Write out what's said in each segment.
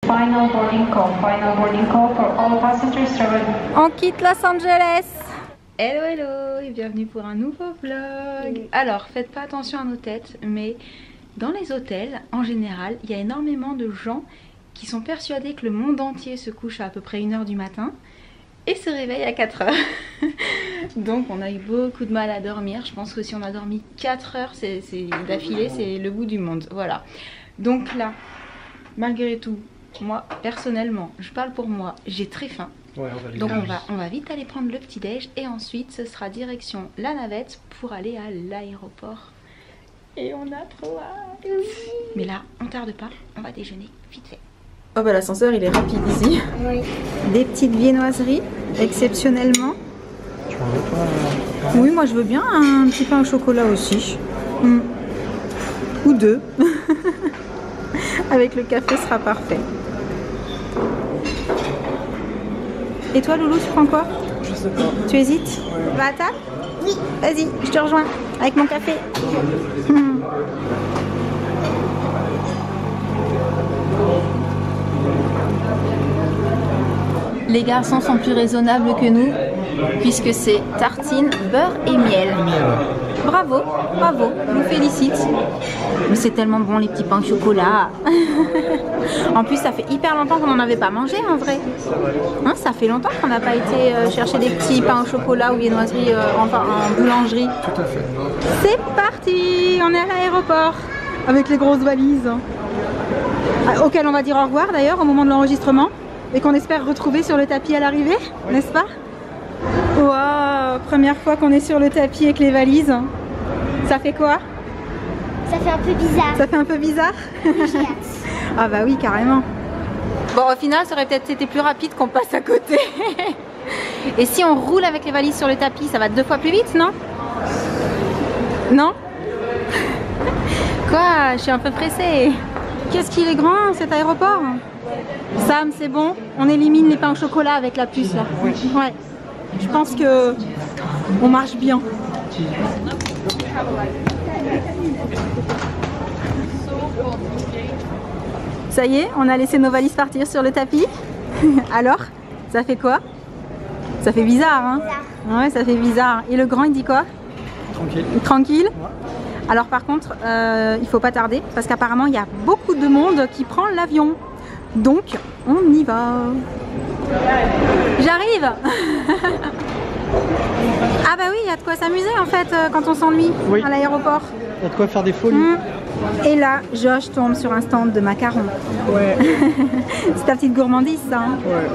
Final boarding call for all passengers traveling. On quitte Los Angeles. Hello hello et bienvenue pour un nouveau vlog. Alors faites pas attention à nos têtes, mais dans les hôtels en général il y a énormément de gens qui sont persuadés que le monde entier se couche à peu près 1 h du matin et se réveille à 4 h. Donc on a eu beaucoup de mal à dormir. Je pense que si on a dormi 4 heures d'affilée, c'est le bout du monde. Voilà. Donc là, malgré tout, moi personnellement, je parle pour moi, j'ai très faim. Ouais, donc on va vite aller prendre le petit déj et ensuite ce sera direction la navette pour aller à l'aéroport. Et on a trop hâte. Oui. Mais là, on tarde pas, on va déjeuner vite fait. Oh bah l'ascenseur il est rapide ici. Oui. Des petites viennoiseries, exceptionnellement. Tu en veux toi? Oui, moi je veux bien un petit pain au chocolat aussi. Ou deux. Avec le café sera parfait. Et toi Loulou, tu prends quoi? Je sais pas. Tu hésites? Ouais. Va à table? Oui. Vas-y, je te rejoins avec mon café. Les garçons sont plus raisonnables que nous puisque c'est tartine, beurre et miel. Bravo, bravo, je vous félicite. Mais c'est tellement bon les petits pains au chocolat. En plus ça fait hyper longtemps qu'on n'en avait pas mangé en vrai. Hein, ça fait longtemps qu'on n'a pas été chercher des petits pains au chocolat ou viennoiseries enfin en boulangerie. Tout à fait. C'est parti, on est à l'aéroport avec les grosses valises. Auxquelles on va dire au revoir d'ailleurs au moment de l'enregistrement. Et qu'on espère retrouver sur le tapis à l'arrivée, n'est-ce pas? Waouh, première fois qu'on est sur le tapis avec les valises. Ça fait quoi? Ça fait un peu bizarre. Ça fait un peu bizarre? Ah bah oui, carrément. Bon, au final, ça aurait peut-être été plus rapide qu'on passe à côté. Et si on roule avec les valises sur le tapis, ça va 2 fois plus vite, non? Non? Quoi? Je suis un peu pressée. Qu'est-ce qu'il est grand cet aéroport? Sam, c'est bon, on élimine les pains au chocolat avec la puce là. Ouais. Je pense que on marche bien. Ça y est, on a laissé nos valises partir sur le tapis. Alors, ça fait quoi? Ça fait bizarre, hein? Ouais, ça fait bizarre. Et le grand, il dit quoi? Tranquille. Tranquille? Ouais. Alors par contre, il faut pas tarder parce qu'apparemment il y a beaucoup de monde qui prend l'avion. Donc, on y va. J'arrive. Ah bah oui, il y a de quoi s'amuser en fait quand on s'ennuie à l'aéroport. Il y a de quoi faire des folies. Et là, Josh tombe sur un stand de macarons. Ouais. C'est ta petite gourmandise ça. Hein. Ouais.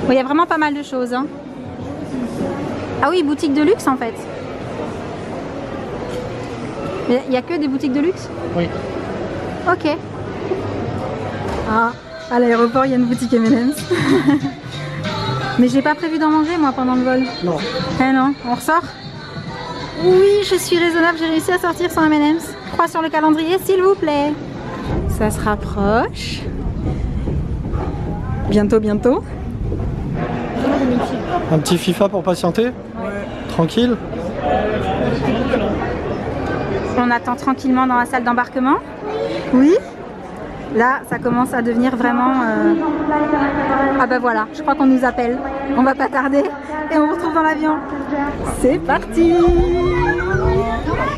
Bon, il y a vraiment pas mal de choses. Hein. Ah oui, boutique de luxe en fait. Il n'y a que des boutiques de luxe? Oui. Ok. Ah, à l'aéroport, il y a une boutique M&M's. Mais j'ai pas prévu d'en manger moi pendant le vol. Non. Eh non, on ressort? Oui, je suis raisonnable, j'ai réussi à sortir sans M&M's. 3 sur le calendrier, s'il vous plaît. Ça se rapproche. Bientôt, bientôt. Un petit FIFA pour patienter? Ouais. Tranquille? On attend tranquillement dans la salle d'embarquement. Oui. Là, ça commence à devenir vraiment... Ah bah voilà, je crois qu'on nous appelle. On va pas tarder et on se retrouve dans l'avion. C'est parti.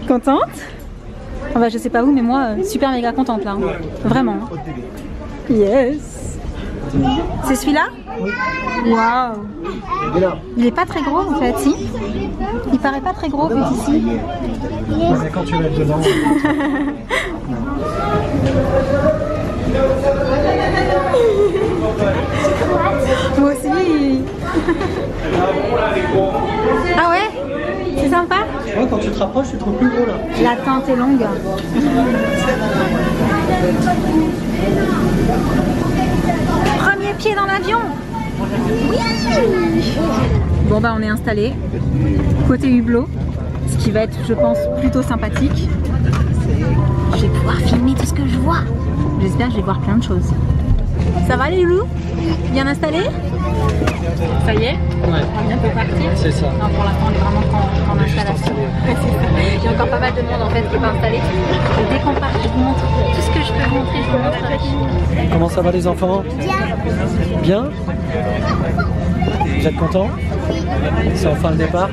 Contente? Ah bah je sais pas vous, mais moi, super méga contente là. Vraiment. Yes. C'est celui-là? Oui. Waouh. Il est pas très gros en fait, si? Il paraît pas très gros vu ici. Mais quand tu vas être dedans. Moi aussi. Ah ouais? C'est sympa? Ouais, quand tu te rapproches, tu te trouves plus gros là. L'attente est longue. Premier pied dans l'avion. Oui. Bon bah on est installé côté hublot, ce qui va être je pense plutôt sympathique. Je vais pouvoir filmer tout ce que je vois. J'espère que je vais voir plein de choses. Ça va les loulous? Bien installé? Ça y est, Ouais, on va bientôt partir. c'est ça. Non, pour l'instant, on est vraiment qu'en On est juste installation. installé. Ouais, c'est ça. Il y a encore pas mal de monde en fait qui est pas installé. Et dès qu'on part, je vous montre tout ce que je peux vous montrer, je vous montrerai. Comment ça va les enfants? Bien. Vous êtes contents? C'est enfin le départ.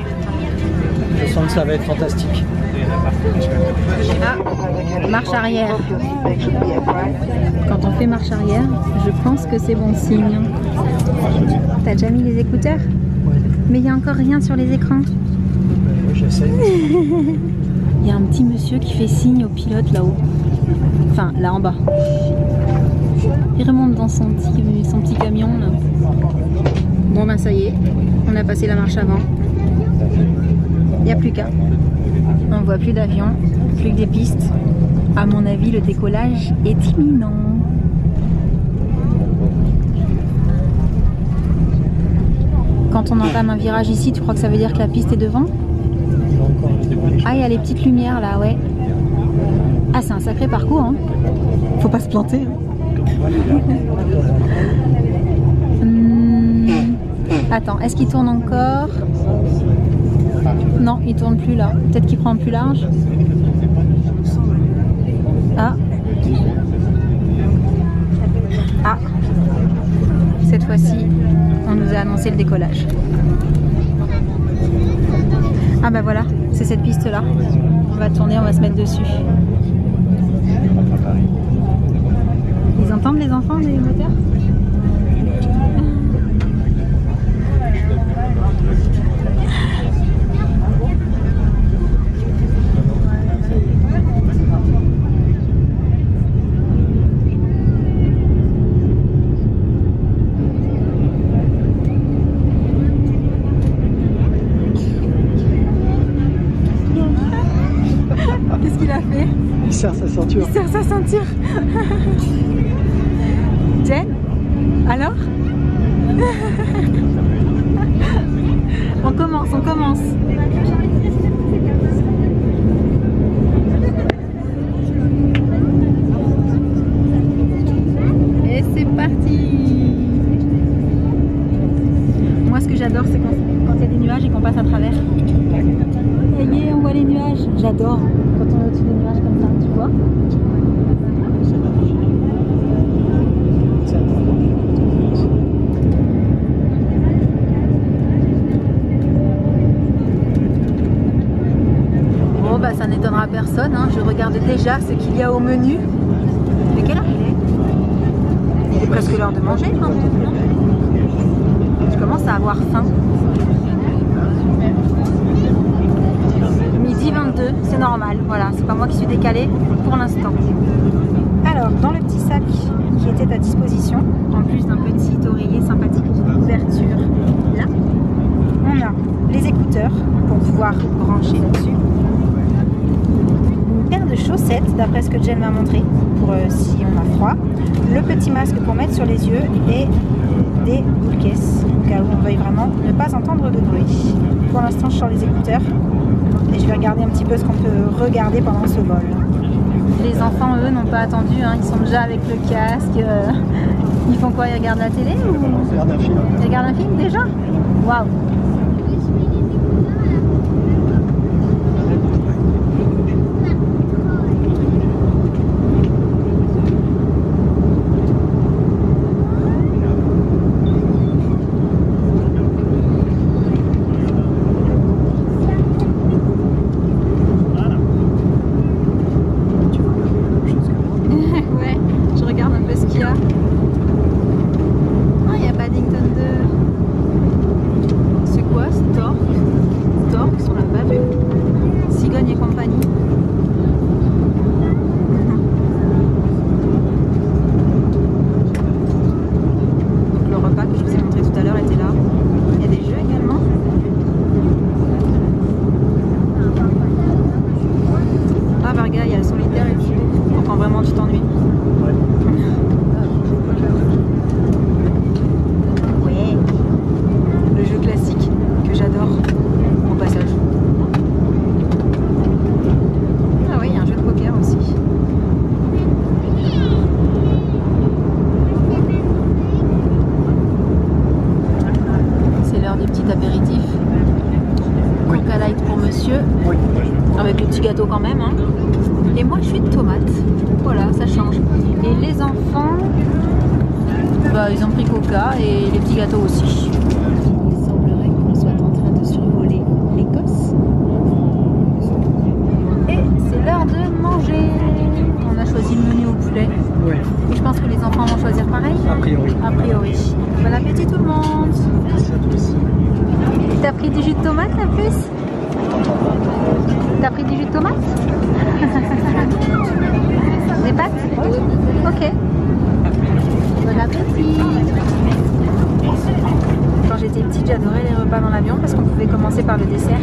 Je sens que ça va être fantastique. Ah, marche arrière. Quand on fait marche arrière, je pense que c'est bon signe. T'as déjà mis les écouteurs? Mais il n'y a encore rien sur les écrans. Oui, j'essaie. Il y a un petit monsieur qui fait signe au pilote là-haut. Enfin, là en bas. Il remonte dans son petit camion là. Bon ben ça y est, on a passé la marche avant. Il n'y a plus qu'à. On ne voit plus d'avions, plus que des pistes. À mon avis, le décollage est imminent. Quand on entame un virage ici, tu crois que ça veut dire que la piste est devant? Ah, il y a les petites lumières là, ouais. Ah, c'est un sacré parcours, hein. Faut pas se planter. Attends, est-ce qu'il tourne encore? Non, il tourne plus là. Peut-être qu'il prend plus large. Ah. Ah. Cette fois-ci, on nous a annoncé le décollage. Ah bah voilà, c'est cette piste-là. On va tourner, on va se mettre dessus. Ils entendent les enfants, les moteurs? Qu'est-ce qu'il a fait? Il serre sa ceinture. Il serre sa ceinture. Jen, alors? On commence, on commence. Et c'est parti. Moi, ce que j'adore, c'est quand il y a des nuages et qu'on passe à travers. Ça y est, on voit les nuages. J'adore quand on est au-dessus des nuages comme ça, tu vois. Bon bah ça n'étonnera personne, hein. Je regarde déjà ce qu'il y a au menu. Mais quelle heure il est? Il est presque l'heure de manger, hein. Je commence à avoir faim. Midi 22, c'est normal, voilà, c'est pas moi qui suis décalée pour l'instant. Alors, dans le petit sac qui était à disposition, en plus d'un petit oreiller sympathique, ouverture là, on a les écouteurs pour pouvoir brancher là-dessus, une paire de chaussettes d'après ce que Jen m'a montré pour si on a froid, le petit masque pour mettre sur les yeux et des boules caisses au cas où on veuille vraiment ne pas entendre de bruit. Pour l'instant, je sors les écouteurs et je vais regarder un petit peu ce qu'on peut regarder pendant ce vol. Les enfants, eux, n'ont pas attendu, hein. Ils sont déjà avec le casque. Ils font quoi? Ils regardent la télé ou... Ils regardent un film. Ils regardent un film déjà? Waouh! Ouais, je regarde un peu ce qu'il y a. Ah, il y a Paddington 2. C'est quoi? gâteau quand même. Hein. Et moi, je suis de tomate. Voilà, ça change. Et les enfants, bah, ils ont pris Coca et les petits gâteaux aussi. Il semblerait qu'on soit en train de survoler l'Écosse. Et c'est l'heure de manger. On a choisi le menu au poulet. Oui. Et je pense que les enfants vont choisir pareil. A priori. A priori. Bon appétit tout le monde. Merci à tous. T'as pris du jus de tomate la plus? T'as pris du jus de tomate? Des pâtes? Ok. Bon appétit. Quand j'étais petite, j'adorais les repas dans l'avion parce qu'on pouvait commencer par le dessert.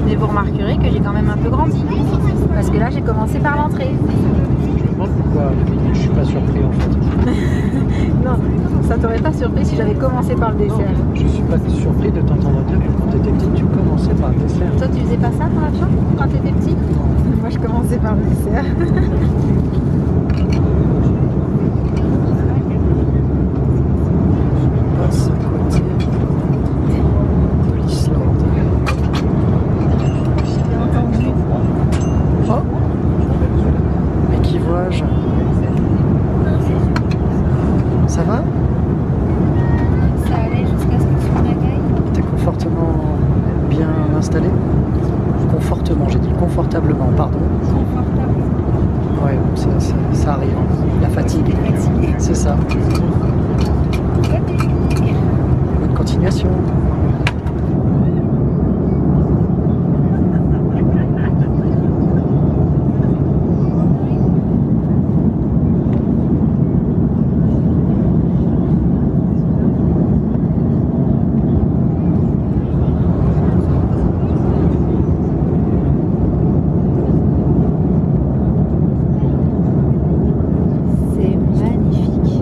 Mais vous remarquerez que j'ai quand même un peu grandi. Parce que là, j'ai commencé par l'entrée. Je me demande pourquoi je suis pas surpris en fait. Non, ça t'aurait pas surpris si j'avais commencé par le dessert. Je suis pas surpris de t'entendre dire que quand tu étais petite, tu commençais par le dessert. Toi, tu faisais pas ça dans l'avion quand t'étais petit? Moi, je commençais par le dessert. Passe à côté de l'Islande. Oh! Mais qui vois-je? Ça va? Ça allait jusqu'à ce que tu me réveilles. T'es confortablement bien installé? Confortablement, j'ai dit confortablement, pardon. Confortable. Ouais, bon, ça arrive. La fatigue. C'est ça. Bonne continuation. C'est magnifique.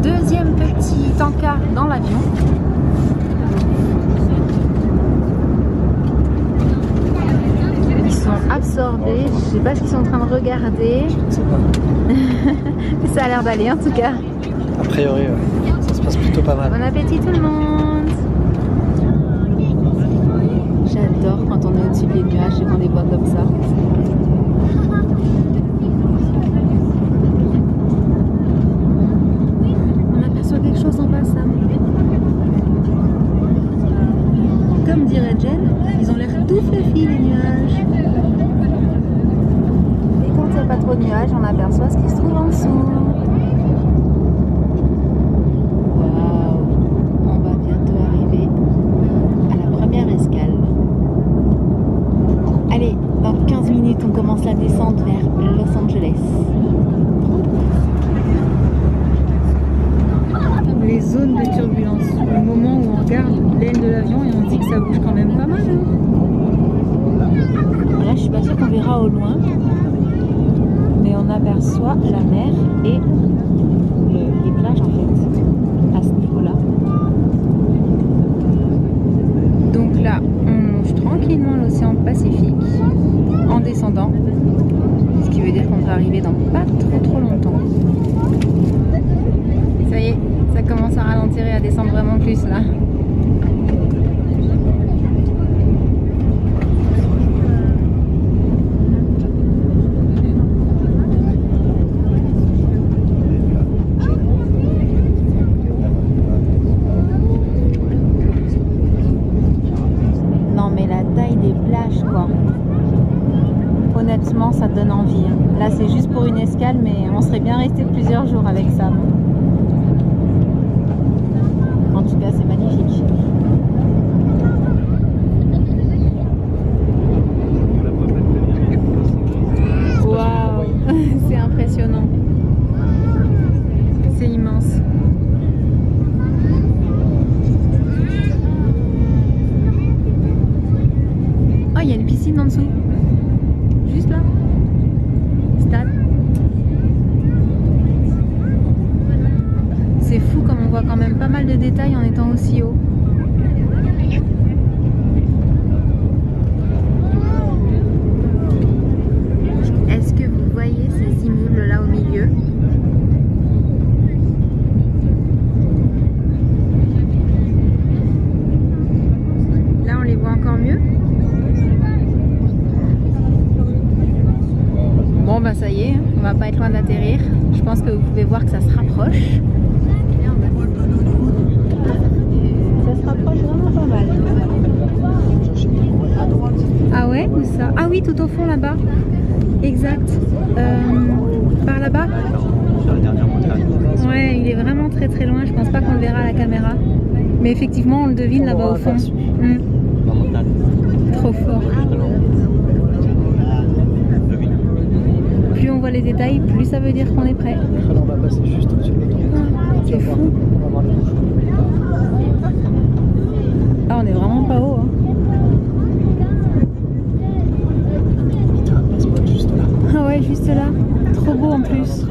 Deuxième petit encart dans l'avion. Ils sont absorbés. Je sais pas ce qu'ils sont en train de regarder. Je ne sais pas. Mais ça a l'air d'aller en tout cas. A priori, ouais. Ça se passe plutôt pas mal. Bon appétit tout le monde. J'adore quand on est au-dessus des nuages et qu'on les voit comme ça. On aperçoit quelque chose en bas, ça. Comme dirait Jen, ils ont l'air tout fluffy les nuages. Et quand il n'y a pas trop de nuages, on aperçoit ce qui se trouve en dessous. Waouh, on va bientôt arriver à la première escale. Allez, dans 15 minutes, on commence la descente vers Los Angeles. Les zones de turbulence, le moment où on regarde l'aile de l'avion et on dit que ça bouge quand même pas mal. Là, je suis pas sûre qu'on verra au loin, mais on aperçoit la mer et les plages en fait, à ce niveau-là. Donc là, on longe tranquillement l'océan Pacifique en descendant, ce qui veut dire qu'on va arriver dans pas trop longtemps. Ça y est, ça commence à ralentir et à descendre vraiment plus là. Non mais la taille des plages quoi. Honnêtement ça te donne envie. Là c'est juste pour une escale mais on serait bien resté plusieurs jours avec ça. En tout cas, c'est magnifique. Waouh, c'est impressionnant. piscine en dessous. Juste là. Stade. C'est fou comme on voit quand même pas mal de détails en étant aussi haut. Est-ce que vous voyez ces immeubles là au milieu? Là on les voit encore mieux. Bon bah ça y est, on va pas être loin d'atterrir. Je pense que vous pouvez voir que ça se rapproche. Ça se rapproche vraiment pas mal. Ah ouais, où ça? Ah oui, tout au fond là-bas. Exact. Par là-bas. Ouais, il est vraiment très très loin. Je pense pas qu'on le verra à la caméra. Mais effectivement, on le devine là-bas au fond. Trop fort. Plus on voit les détails, plus ça veut dire qu'on est prêt. On va passer juste au-dessus de C'est fou. Ah, on est vraiment pas haut. Hein. Ah ouais, juste là. Trop beau en plus.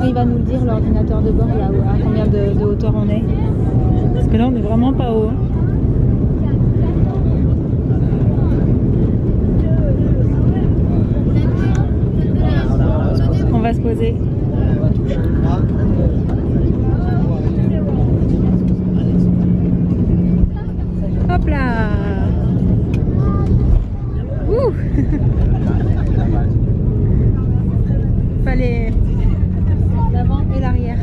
Il va nous le dire, l'ordinateur de bord, là, à combien de hauteur on est. Parce que là, on est vraiment pas haut. Hein. On va se poser. Hop là. Ouh. Fallait l'avant et l'arrière.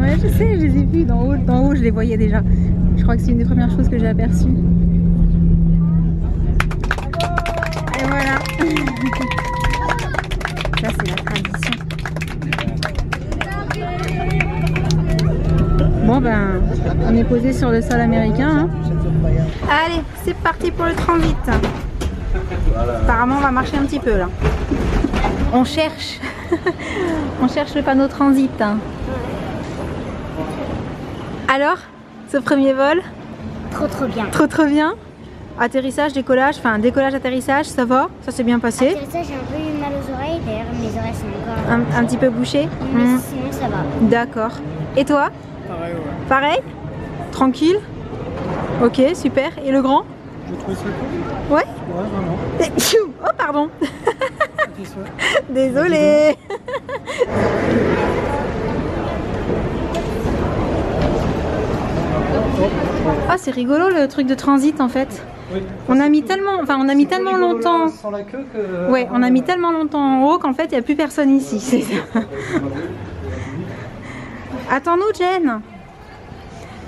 Ouais, je sais, je les ai vus d'en haut, je les voyais déjà. Je crois que c'est une des premières choses que j'ai aperçues. Et voilà. Ça, c'est la tradition. Bon ben, on est posé sur le sol américain. Hein. Allez, c'est parti pour le transit. Apparemment, on va marcher un petit peu là. On cherche. On cherche le panneau transit. Alors, ce premier vol? Trop bien. Trop bien. Atterrissage, décollage, enfin décollage, atterrissage, ça va? Ça s'est bien passé? Atterrissage, j'ai un peu eu mal aux oreilles. D'ailleurs, mes oreilles sont encore... Un petit peu bouché? Mais sinon, ça va. D'accord. Et toi? Pareil, ouais. Pareil? Tranquille? Ok, super. Et le grand? Je trouve ça cool. Ouais? Ouais, vraiment. Oh, pardon. Désolée. Ah, c'est rigolo le truc de transit en fait. Oui. On a mis tellement, longtemps. Sans la queue que... Ouais, on a mis tellement longtemps en haut qu'en fait il n'y a plus personne ici. C'est ça. Attends-nous, Jen.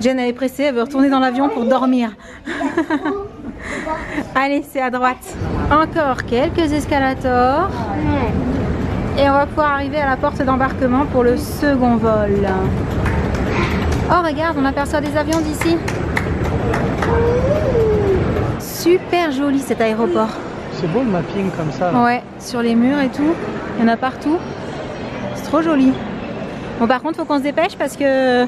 Jen, elle est pressée, elle veut retourner dans l'avion pour dormir. Allez, c'est à droite. Encore quelques escalators. Et on va pouvoir arriver à la porte d'embarquement pour le second vol. Oh, regarde, on aperçoit des avions d'ici. Super joli cet aéroport. C'est beau le mapping comme ça. Là. Ouais, sur les murs et tout. Il y en a partout. C'est trop joli. Bon, par contre, faut qu'on se dépêche parce que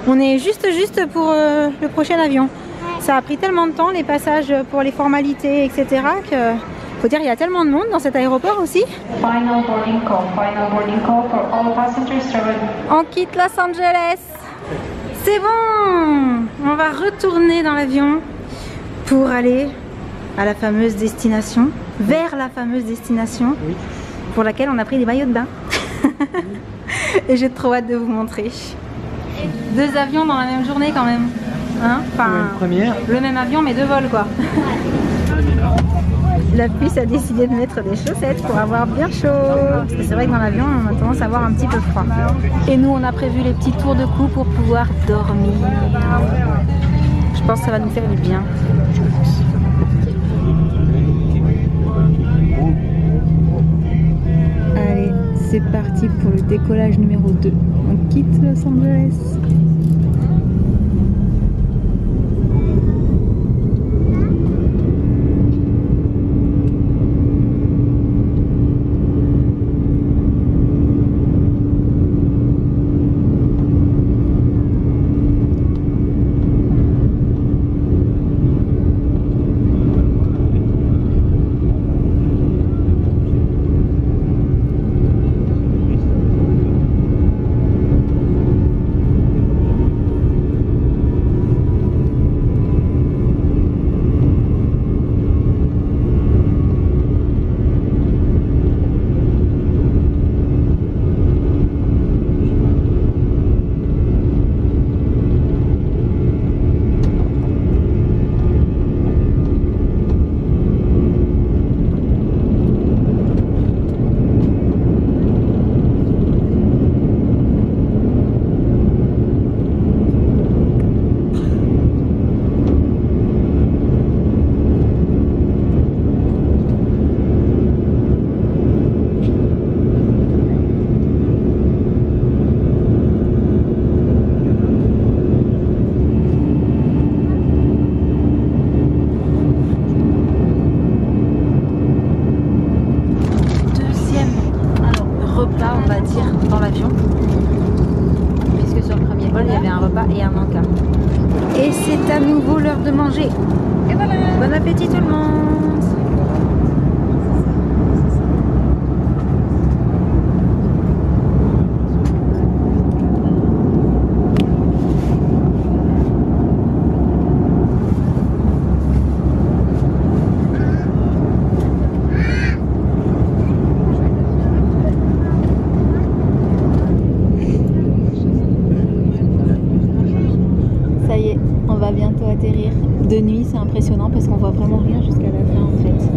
on est juste pour le prochain avion. Ça a pris tellement de temps, les passages pour les formalités, etc. que faut dire, il y a tellement de monde dans cet aéroport aussi. Final boarding call for all passengers traveling. On quitte Los Angeles. C'est bon. On va retourner dans l'avion pour aller à la fameuse destination, vers la fameuse destination pour laquelle on a pris des maillots de bain. Et j'ai trop hâte de vous montrer. 2 avions dans la même journée quand même. Hein, enfin, le même avion mais 2 vols quoi. La puce a décidé de mettre des chaussettes pour avoir bien chaud. Parce que c'est vrai que dans l'avion on a tendance à avoir un petit peu froid. Et nous on a prévu les petits tours de cou pour pouvoir dormir. Je pense que ça va nous faire du bien. Allez, c'est parti pour le décollage numéro 2. On quitte Los Angeles. C'est à nouveau l'heure de manger. Et voilà. Bon appétit tout le monde. Ça y est, on va bientôt atterrir. De nuit, c'est impressionnant parce qu'on voit vraiment rien jusqu'à la fin en fait.